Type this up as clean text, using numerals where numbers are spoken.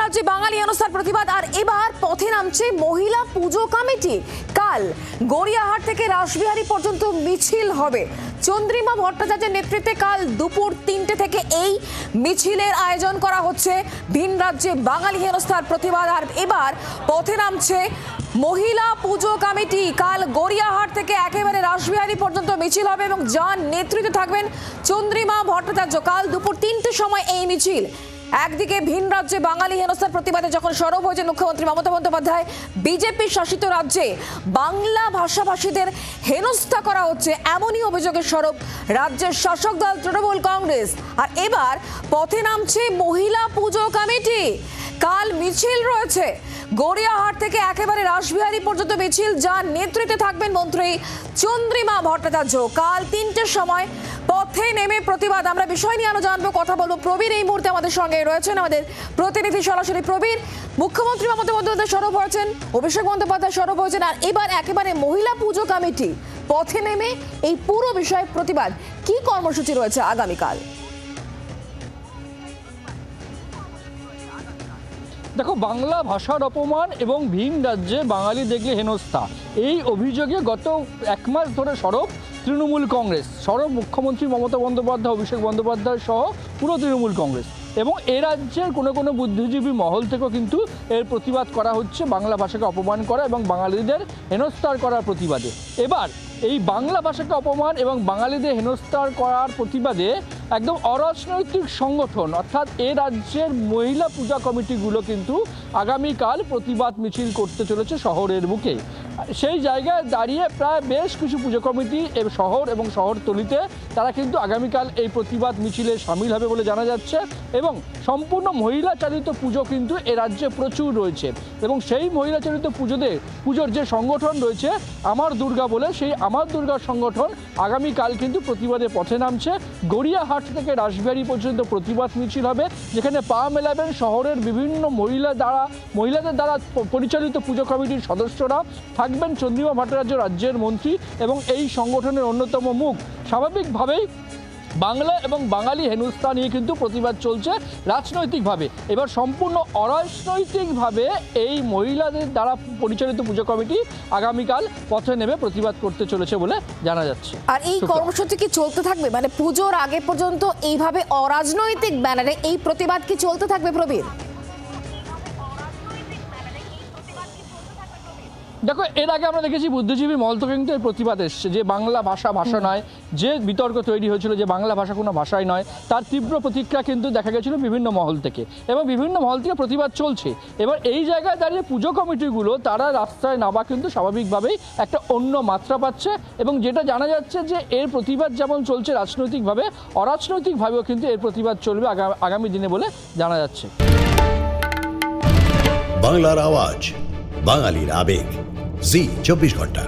রাজ্যে বাঙালি হেনস্থার প্রতিবাদ আর এবার পথে নামছে মহিলা পুজো কমিটি। কাল গড়িয়াহাট থেকে রাসবিহারী পর্যন্ত মিছিল হবে। চন্দ্রিমা ভট্টাচার্যের নেতৃত্বে কাল দুপুর 3টে থেকে এই মিছিলের আয়োজন করা হচ্ছে। ভিন রাজ্যে বাঙালি হেনস্থার প্রতিবাদ আর এবার পথে নামছে মহিলা পুজো কমিটি। কাল গড়িয়াহাট থেকে একেবারে রাসবিহারী পর্যন্ত মিছিল হবে এবং যার নেতৃত্বে থাকবেন চন্দ্রিমা ভট্টাচার্য। কাল দুপুর 3টের সময় এই মিছিল। একদিকে ভিন রাজ্যে বাঙালি হেনস্থার প্রতিবাদে যখন সরব হয়েছে মুখ্যমন্ত্রী মমতা বন্দ্যোপাধ্যায়, বিজেপি শাসিত রাজ্যে বাংলা ভাষাভাষীদের হেনস্থা করা হচ্ছে এমনই অভিযোগের সরব রাজ্যের শাসক দল তৃণমূল কংগ্রেস। আর এবার পথে নামছে মহিলা পুজো কমিটি। কাল মিছিল রয়েছে গড়িয়াহাট থেকে একেবারে রাসবিহারী পর্যন্ত মিছিল, যার নেতৃত্বে থাকবেন মন্ত্রী চন্দ্রিমা ভট্টাচার্য। কাল 3টের সময় পথে নেমে প্রতিবাদ। আমরা বিষয় নিয়ে আরো জানবো, কথা বলবো। প্রবীর এই মুহূর্তে আমাদের সঙ্গে রয়েছেন, আমাদের প্রতিনিধি সরাসরি। প্রবীর, মুখ্যমন্ত্রী মমতা বন্দ্যোপাধ্যায় সরব হয়েছেন, অভিষেক বন্দ্যোপাধ্যায় সরব হয়েছেন, আর এবার একেবারে মহিলা পুজো কমিটি পথে নেমে এই পুরো বিষয়ে প্রতিবাদ। কি কর্মসূচি রয়েছে আগামীকাল? দেখো, বাংলা ভাষার অপমান এবং ভিন রাজ্যে বাঙালি দেখলে হেনস্থা, এই অভিযোগে গত 1 মাস ধরে সরব তৃণমূল কংগ্রেস, সরব মুখ্যমন্ত্রী মমতা বন্দ্যোপাধ্যায়, অভিষেক বন্দ্যোপাধ্যায় সহ পুরো তৃণমূল কংগ্রেস। এবং এ রাজ্যের কোনো বুদ্ধিজীবী মহল থেকেও কিন্তু এর প্রতিবাদ করা হচ্ছে, বাংলা ভাষাকে অপমান করা এবং বাঙালিদের হেনস্থার করার প্রতিবাদে। এবার এই বাংলা ভাষাকে অপমান এবং বাঙালিদের হেনস্থার করার প্রতিবাদে একদম অরাজনৈতিক সংগঠন অর্থাৎ এ রাজ্যের মহিলা পূজা কমিটিগুলো কিন্তু আগামীকাল প্রতিবাদ মিছিল করতে চলেছে শহরের বুকে। সেই জায়গায় দাঁড়িয়ে প্রায় বেশ কিছু পুজো কমিটি শহর এবং শহরতলিতে তারা কিন্তু আগামীকাল এই প্রতিবাদ মিছিলে সামিল হবে বলে জানা যাচ্ছে। এবং সম্পূর্ণ মহিলা চালিত পুজো কিন্তু এ রাজ্যে প্রচুর রয়েছে এবং সেই মহিলা চালিত পুজোর যে সংগঠন রয়েছে আমার দুর্গা বলে, সেই আমার দুর্গা সংগঠন আগামীকাল কিন্তু প্রতিবাদে পথে নামছে। গড়িয়াহাট থেকে রাসবিহারী পর্যন্ত প্রতিবাদ মিছিল হবে, যেখানে পা মেলাবেন শহরের বিভিন্ন মহিলাদের দ্বারা পরিচালিত পুজো কমিটির সদস্যরা, থাকবেন চন্দ্রিমা ভট্টাচার্য রাজ্যের মন্ত্রী এবং এই সংগঠনের অন্যতম মুখ। স্বাভাবিকভাবেই বাংলা এবং বাঙালি হেনস্থা নিয়ে কিন্তু প্রতিবাদ চলছে রাজনৈতিকভাবে। এবার সম্পূর্ণ অরাজনৈতিকভাবে এই মহিলাদের দ্বারা পরিচালিত পুজো কমিটি আগামীকাল পথে নেমে প্রতিবাদ করতে চলেছে বলে জানা যাচ্ছে। আর এই কর্মসূচি কি চলতে থাকবে, মানে পুজোর আগে পর্যন্ত এইভাবে অরাজনৈতিক ব্যানারে এই প্রতিবাদ কি চলতে থাকবে? প্রবীর, দেখো, এর আগে আমরা দেখেছি বুদ্ধিজীবী মহল থেকে কিন্তু এই প্রতিবাদ এসছে যে বাংলা ভাষা নয়, যে বিতর্ক তৈরি হয়েছিল যে বাংলা ভাষা কোনো ভাষাই নয়, তার তীব্র প্রতিক্রিয়া কিন্তু দেখা গেছিল বিভিন্ন মহল থেকে এবং বিভিন্ন মহল থেকে প্রতিবাদ চলছে। এবার এই জায়গায় দাঁড়িয়ে পুজো কমিটিগুলো তারা রাস্তায় নামা কিন্তু স্বাভাবিকভাবেই একটা অন্য মাত্রা পাচ্ছে এবং যেটা জানা যাচ্ছে যে এর প্রতিবাদ যেমন চলছে রাজনৈতিকভাবে, অরাজনৈতিকভাবেও কিন্তু এর প্রতিবাদ চলবে আগামী দিনে বলে জানা যাচ্ছে। বাংলার আওয়াজ, বাঙালির আবেগ, জি 24 ঘন্টা।